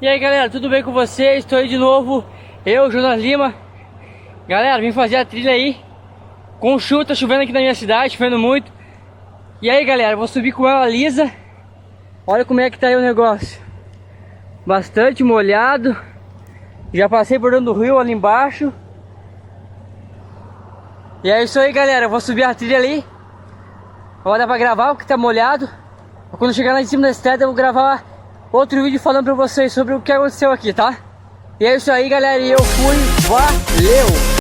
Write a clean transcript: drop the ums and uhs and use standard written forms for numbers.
E aí galera, tudo bem com vocês? Estou aí de novo, eu, Jonas Lima. Galera, vim fazer a trilha aí com chuva, tá chovendo aqui na minha cidade, chovendo muito. E aí galera, eu vou subir com ela lisa. Olha como é que tá aí o negócio. Bastante molhado. Já passei por dentro do rio ali embaixo. E é isso aí galera, eu vou subir a trilha ali. Não vai dar pra gravar porque tá molhado. Quando chegar lá em cima da estrada eu vou gravar outro vídeo falando pra vocês sobre o que aconteceu aqui, tá? E é isso aí galera, e eu fui, valeu!